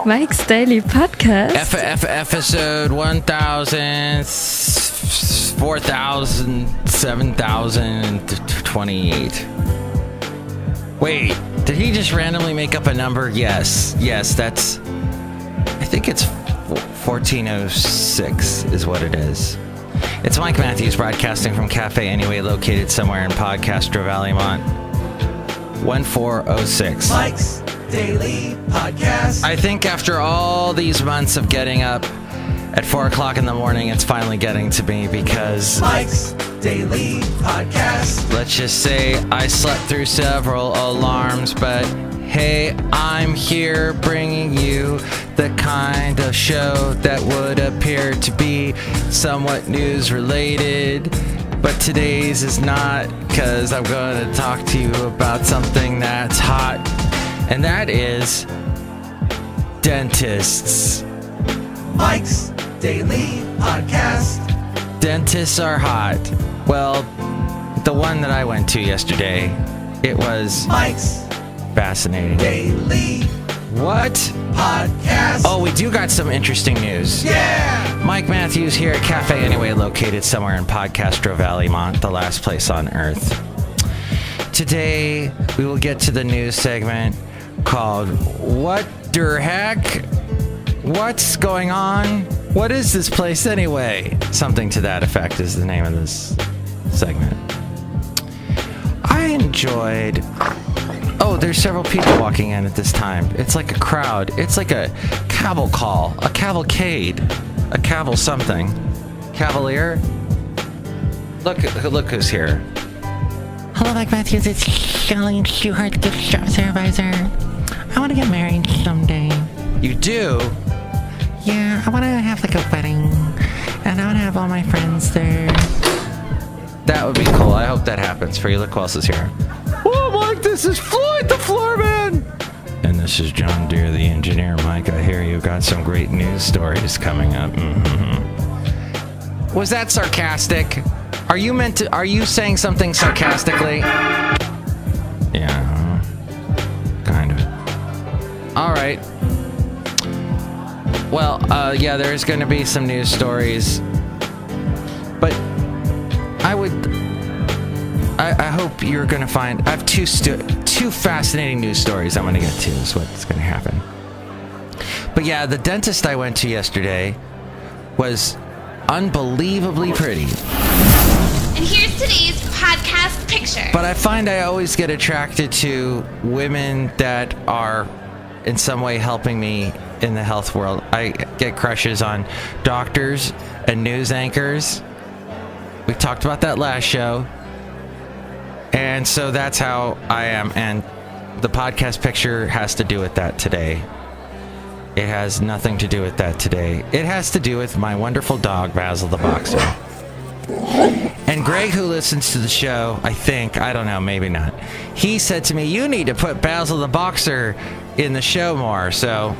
Mike's Daily Podcast. Episode 1000, 4000, 7028. Wait, did he just randomly make up a number? Yes, that's... I think it's 1406 is what it is. It's Mike Matthews broadcasting from Café Anyway, located somewhere in Podcastro Valley, 1406. Mike's Daily Podcast. I think after all these months of getting up at 4 o'clock in the morning, it's finally getting to me because... Mike's Daily Podcast. Let's just say I slept through several alarms, but hey, I'm here bringing you the kind of show that would appear to be somewhat news related, but today's is not, because I'm going to talk to you about something that's hot, and that is dentists. Mike's Daily Podcast. Dentists are hot. Well, the one that I went to yesterday, it was Mike's fascinating. Daily What? Podcast. Oh, we do got some interesting news. Yeah! Mike Matthews here at Café Anyway, located somewhere in Podcastro Valley, the last place on earth. Today, we will get to the news segment called What Der Heck? What's going on? What is this place anyway? Something to that effect is the name of this segment. I enjoyed... Oh, there's several people walking in at this time. It's like a crowd. It's like a cavalcade, a caval something. Cavalier? Look who's here. Hello, Mike Matthews. It's Shelley Schuhart, gift shop supervisor. I want to get married someday. You do? Yeah, I want to have like a wedding, and I want to have all my friends there. That would be cool. I hope that happens for you. Look who else is here. Oh, Mike, this is Floyd the Floorman. And this is John Deere, the engineer. Mike, I hear you got some great news stories coming up. Mm-hmm. Was that sarcastic? Are you saying something sarcastically? Yeah, kind of. All right. Well, yeah, there's going to be some news stories, but I hope you're going to find... I have two fascinating news stories I'm going to get to is what's going to happen. But yeah, the dentist I went to yesterday was unbelievably pretty. And here's today's podcast picture. But I find I always get attracted to women that are in some way helping me in the health world. I get crushes on doctors and news anchors. We talked about that last show. And so that's how I am. And the podcast picture has to do with that today. It has nothing to do with that today. It has to do with my wonderful dog, Basil the Boxer. And Greg, who listens to the show, I don't know, maybe not. He said to me, you need to put Basil the Boxer in the show more. So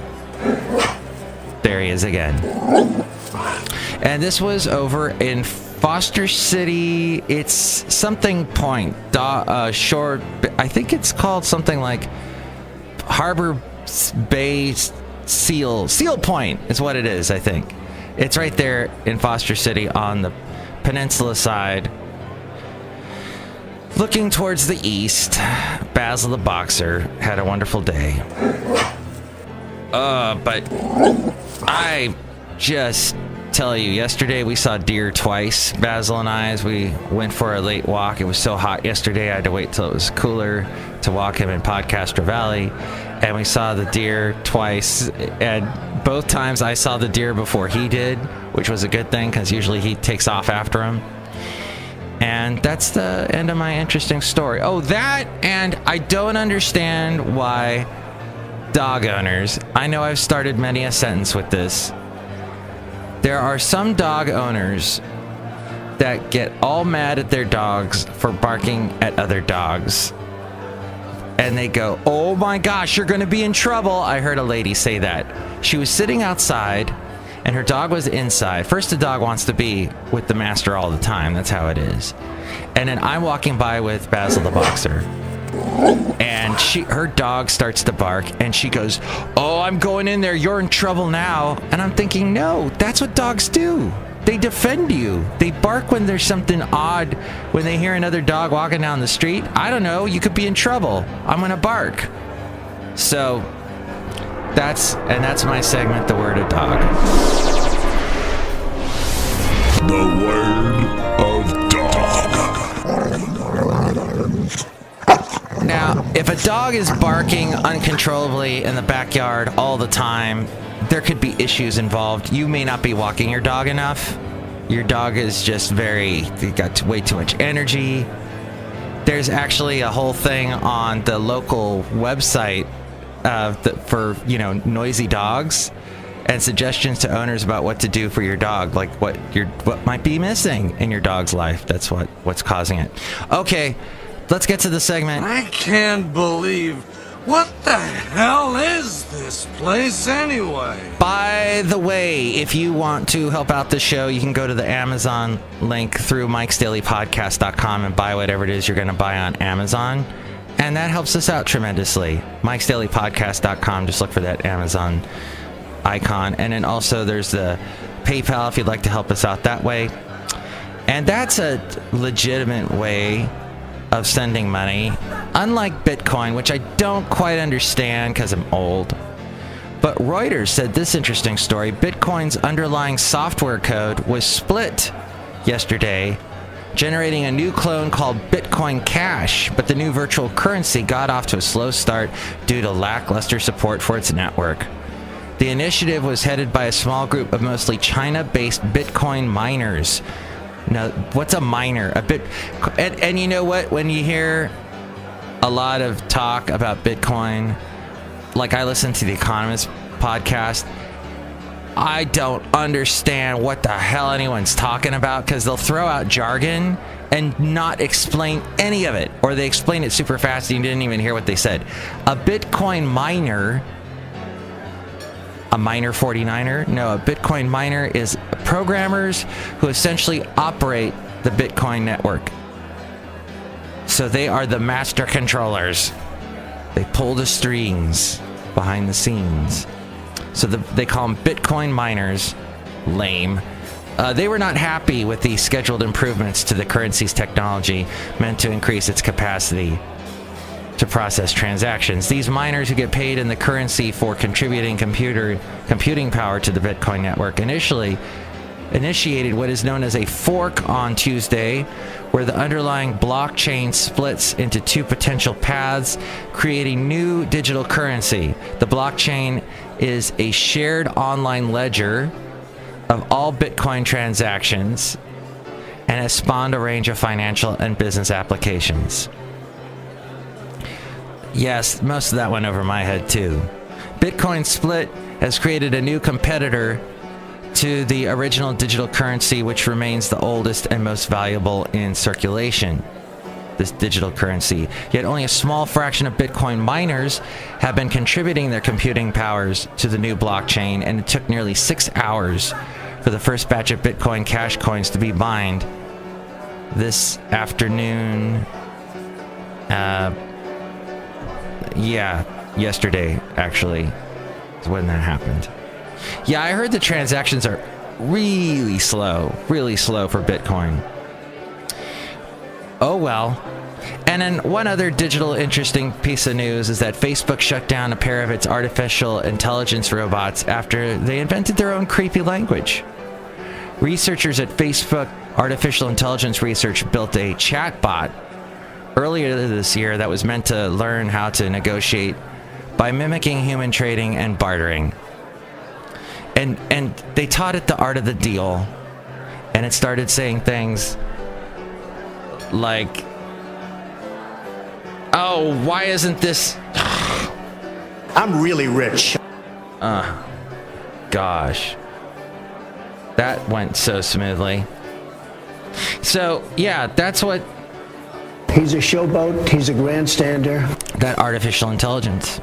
there he is again. And this was over in Foster City. It's something point, short. I think it's called something like Harbor Bay Seal Point is what it is. I think it's right there in Foster City on the peninsula side, looking towards the east. Basil the Boxer had a wonderful day. But I just tell you, yesterday we saw deer twice. Basil and I, as we went for a late walk. It was so hot yesterday, I had to wait till it was cooler to walk him in Podcastro Valley. And we saw the deer twice. And both times I saw the deer before he did, which was a good thing because usually he takes off after him. And that's the end of my interesting story. Oh, that, and I don't understand why dog owners, I know I've started many a sentence with this. There are some dog owners that get all mad at their dogs for barking at other dogs. And they go, oh my gosh, you're going to be in trouble. I heard a lady say that. She was sitting outside and her dog was inside. First, the dog wants to be with the master all the time. That's how it is. And then I'm walking by with Basil the Boxer. And her dog starts to bark, and she goes, "Oh, I'm going in there. You're in trouble now." And I'm thinking, no, that's what dogs do. They defend you. They bark when there's something odd, when they hear another dog walking down the street. I don't know, you could be in trouble. I'm gonna bark. So that's my segment, The Word of Dog. The Word of Dog. Now, if a dog is barking uncontrollably in the backyard all the time, there could be issues involved. You may not be walking your dog enough. Your dog is just got way too much energy. There's actually a whole thing on the local website for noisy dogs and suggestions to owners about what to do for your dog, like what might be missing in your dog's life. That's what's causing it. Okay, let's get to the segment. I can't believe. What the hell is this place anyway? By the way, if you want to help out the show, you can go to the Amazon link through mikesdailypodcast.com and buy whatever it is you're going to buy on Amazon. And that helps us out tremendously. mikesdailypodcast.com. Just look for that Amazon icon. And then also there's the PayPal if you'd like to help us out that way. And that's a legitimate way of sending money, unlike Bitcoin, which I don't quite understand because I'm old. But Reuters said this interesting story. Bitcoin's underlying software code was split yesterday, generating a new clone called Bitcoin Cash, but the new virtual currency got off to a slow start due to lackluster support for its network. The initiative was headed by a small group of mostly China-based Bitcoin miners. Now, what's a miner? And you know what? When you hear a lot of talk about Bitcoin, like I listen to the Economist podcast, I don't understand what the hell anyone's talking about because they'll throw out jargon and not explain any of it, or they explain it super fast and you didn't even hear what they said. A Bitcoin miner, a miner 49er? No, a Bitcoin miner is programmers who essentially operate the Bitcoin network. So they are the master controllers. They pull the strings behind the scenes. So they call them Bitcoin miners. Lame. They were not happy with the scheduled improvements to the currency's technology meant to increase its capacity to process transactions. These miners who get paid in the currency for contributing computing power to the Bitcoin network initiated what is known as a fork on Tuesday, where the underlying blockchain splits into two potential paths, creating new digital currency. The blockchain is a shared online ledger of all Bitcoin transactions and has spawned a range of financial and business applications. Yes, most of that went over my head too. Bitcoin Split has created a new competitor to the original digital currency, which remains the oldest and most valuable in circulation. This digital currency. Yet only a small fraction of Bitcoin miners have been contributing their computing powers to the new blockchain, and it took nearly 6 hours for the first batch of Bitcoin Cash coins to be mined this afternoon. Yesterday, actually, is when that happened. Yeah, I heard the transactions are really slow for Bitcoin. Oh well. And then one other digital interesting piece of news is that Facebook shut down a pair of its artificial intelligence robots after they invented their own creepy language. Researchers at Facebook Artificial Intelligence Research built a chatbot earlier this year that was meant to learn how to negotiate by mimicking human trading and bartering. And they taught it the art of the deal, and it started saying things like, "Oh, why isn't this?" I'm really rich. Gosh. That went so smoothly. So, yeah, that's what... He's a showboat. He's a grandstander. That artificial intelligence.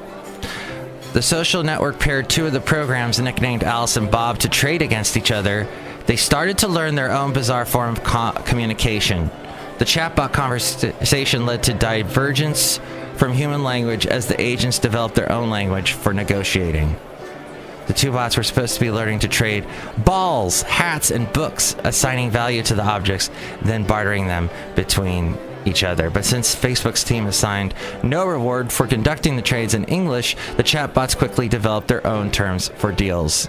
The social network paired two of the programs, nicknamed Alice and Bob, to trade against each other. They started to learn their own bizarre form of communication. The chatbot conversation led to divergence from human language as the agents developed their own language for negotiating. The two bots were supposed to be learning to trade balls, hats, and books, assigning value to the objects, then bartering them between each other. But since Facebook's team assigned no reward for conducting the trades in English, the chatbots quickly developed their own terms for deals.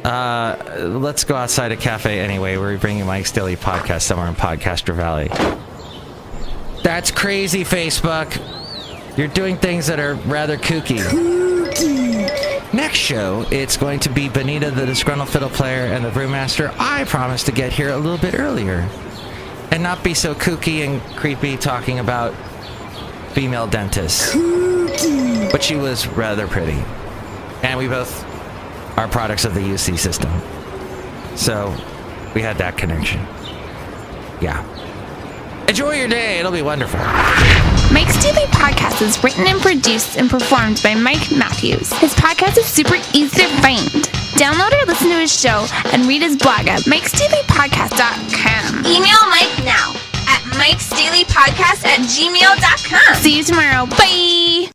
Let's go outside of Café Anyway. We're bringing Mike's Daily Podcast somewhere in Podcaster Valley. That's crazy, Facebook. You're doing things that are rather kooky. Next show, it's going to be Benita, the disgruntled fiddle player, and the brewmaster. I promise to get here a little bit earlier and not be so kooky and creepy talking about female dentists. But she was rather pretty. And we both are products of the UC system. So we had that connection. Yeah. Enjoy your day. It'll be wonderful. Mike's Daily Podcast is written and produced and performed by Mike Matthews. His podcast is super easy to find. Download or listen to his show and read his blog at mikesdailypodcast.com. Email Mike now at mikesdailypodcast@gmail.com. See you tomorrow. Bye!